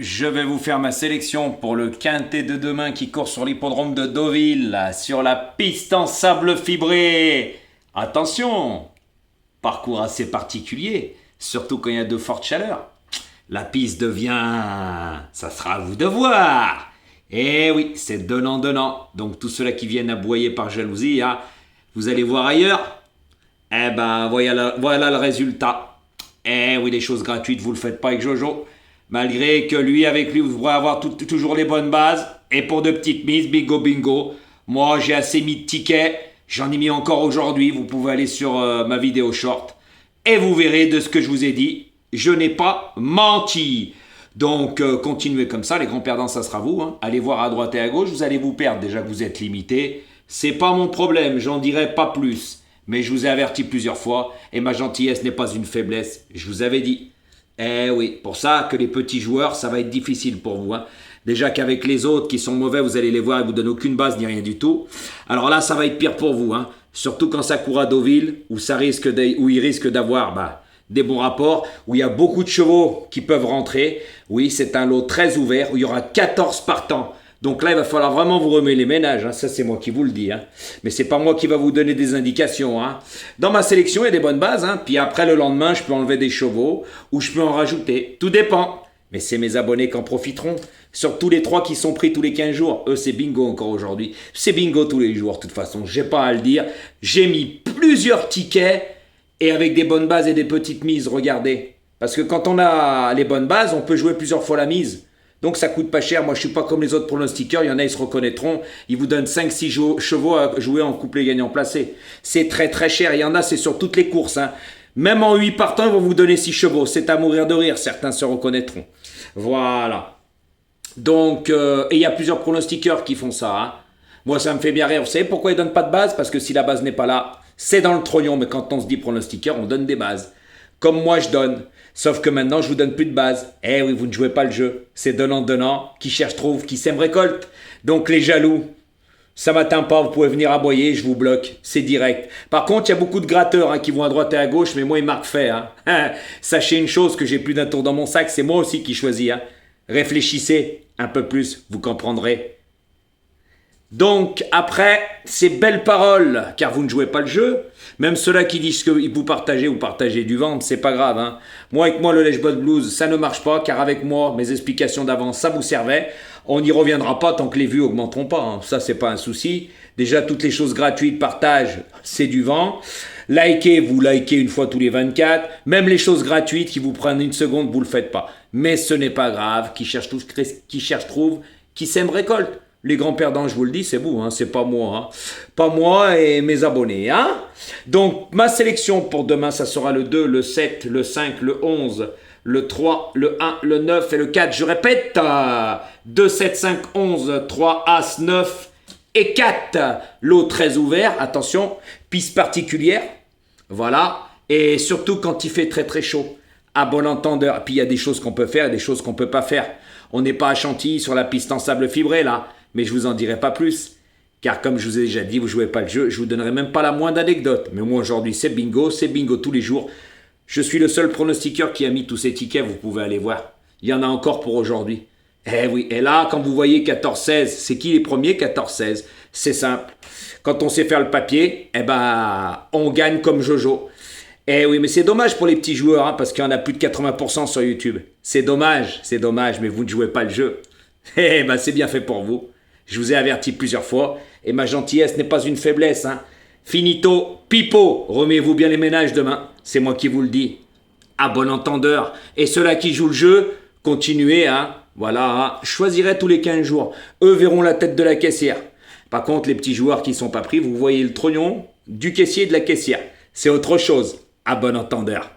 Je vais vous faire ma sélection pour le quintet de demain qui court sur l'hippodrome de Deauville, sur la piste en sable fibré. Attention, parcours assez particulier, surtout quand il y a de fortes chaleurs. La piste devient... ça sera à vous de voir. Eh oui, c'est donnant-donnant. Donc tous ceux-là qui viennent aboyer par jalousie, hein, vous allez voir ailleurs. Eh ben, voilà le résultat. Eh oui, les choses gratuites, vous le faites pas avec Jojo. Malgré que lui, avec lui, vous pourrez avoir toujours les bonnes bases. Et pour de petites mises, bingo bingo. Moi, j'ai assez mis de tickets. J'en ai mis encore aujourd'hui. Vous pouvez aller sur ma vidéo short. Et vous verrez de ce que je vous ai dit. Je n'ai pas menti. Donc, continuez comme ça. Les grands perdants, ça sera vous. Hein. Allez voir à droite et à gauche. Vous allez vous perdre. Déjà que vous êtes limité. C'est pas mon problème. J'en dirai pas plus. Mais je vous ai averti plusieurs fois. Et ma gentillesse n'est pas une faiblesse. Je vous avais dit. Eh oui, pour ça que les petits joueurs, ça va être difficile pour vous. Hein. Déjà qu'avec les autres qui sont mauvais, vous allez les voir, ils ne vous donnent aucune base ni rien du tout. Alors là, ça va être pire pour vous. Hein. Surtout quand ça court à Deauville, où il risque d'avoir des bons rapports, où il y a beaucoup de chevaux qui peuvent rentrer. Oui, c'est un lot très ouvert, où il y aura 14 partants. Donc là, il va falloir vraiment vous remettre les ménages. Hein. Ça, c'est moi qui vous le dis. Hein. Mais c'est pas moi qui va vous donner des indications. Hein. Dans ma sélection, il y a des bonnes bases. Hein. Puis après, le lendemain, je peux enlever des chevaux ou je peux en rajouter. Tout dépend. Mais c'est mes abonnés qui en profiteront. Surtout les 3 qui sont pris tous les 15 jours. Eux, c'est bingo encore aujourd'hui. C'est bingo tous les jours, de toute façon. J'ai pas à le dire. J'ai mis plusieurs tickets et avec des bonnes bases et des petites mises. Regardez. Parce que quand on a les bonnes bases, on peut jouer plusieurs fois la mise. Donc ça coûte pas cher. Moi, je suis pas comme les autres pronostiqueurs. Il y en a, ils se reconnaîtront. Ils vous donnent 5-6 chevaux à jouer en couplet gagnant placé. C'est très très cher. Il y en a, c'est sur toutes les courses. Hein. Même en 8 partants, ils vont vous donner 6 chevaux. C'est à mourir de rire. Certains se reconnaîtront. Voilà. Donc, et il y a plusieurs pronostiqueurs qui font ça. Hein. Moi, ça me fait bien rire. Vous savez pourquoi ils donnent pas de base? Parce que si la base n'est pas là, c'est dans le trognon. Mais quand on se dit pronostiqueur, on donne des bases. Comme moi, je donne. Sauf que maintenant, je vous donne plus de base. Eh oui, vous ne jouez pas le jeu. C'est donnant-donnant. Qui cherche trouve, qui sème récolte. Donc les jaloux, ça m'atteint pas. Vous pouvez venir aboyer, je vous bloque. C'est direct. Par contre, il y a beaucoup de gratteurs qui vont à droite et à gauche, mais moi, ils marquent fait. Hein. Sachez une chose, que j'ai plus d'un tour dans mon sac, c'est moi aussi qui choisis. Hein. Réfléchissez un peu plus, vous comprendrez. Donc, après, ces belles paroles, car vous ne jouez pas le jeu, même ceux-là qui disent que vous partagez du ventre, c'est pas grave. Hein. Moi, avec moi, le Lèche-Botte Blues, ça ne marche pas, car avec moi, mes explications d'avance, ça vous servait. On n'y reviendra pas tant que les vues augmenteront pas. Hein. Ça, c'est pas un souci. Déjà, toutes les choses gratuites, partage, c'est du vent. Likez, vous likez une fois tous les 24. Même les choses gratuites qui vous prennent une seconde, vous le faites pas. Mais ce n'est pas grave. Qui cherche trouve, qui sème récolte. Les grands perdants, je vous le dis, c'est vous, hein, c'est pas moi. Hein. Pas moi et mes abonnés. Hein. Donc, ma sélection pour demain, ça sera le 2, le 7, le 5, le 11, le 3, le 1, le 9 et le 4. Je répète, 2, 7, 5, 11, 3, As, 9 et 4. Lot très ouvert, attention, piste particulière. Voilà. Et surtout quand il fait très très chaud. À bon entendeur. Et puis il y a des choses qu'on peut faire et des choses qu'on peut pas faire. On n'est pas à Chantilly sur la piste en sable fibré là. Mais je vous en dirai pas plus. Car comme je vous ai déjà dit, vous jouez pas le jeu. Je vous donnerai même pas la moindre anecdote. Mais moi aujourd'hui, c'est bingo tous les jours. Je suis le seul pronostiqueur qui a mis tous ces tickets. Vous pouvez aller voir. Il y en a encore pour aujourd'hui. Eh oui. Et là, quand vous voyez 14-16, c'est qui les premiers 14-16? C'est simple. Quand on sait faire le papier, eh ben, on gagne comme Jojo. Eh oui, mais c'est dommage pour les petits joueurs, hein, parce qu'il y en a plus de 80% sur YouTube. C'est dommage, mais vous ne jouez pas le jeu. Eh ben, c'est bien fait pour vous. Je vous ai averti plusieurs fois, et ma gentillesse n'est pas une faiblesse. Hein. Finito, pipo, remettez-vous bien les ménages demain. C'est moi qui vous le dis. À bon entendeur. Et ceux-là qui jouent le jeu, continuez. Hein. Voilà, hein. Je choisirai tous les 15 jours. Eux verront la tête de la caissière. Par contre, les petits joueurs qui ne sont pas pris, vous voyez le trognon du caissier et de la caissière. C'est autre chose. À bon entendeur.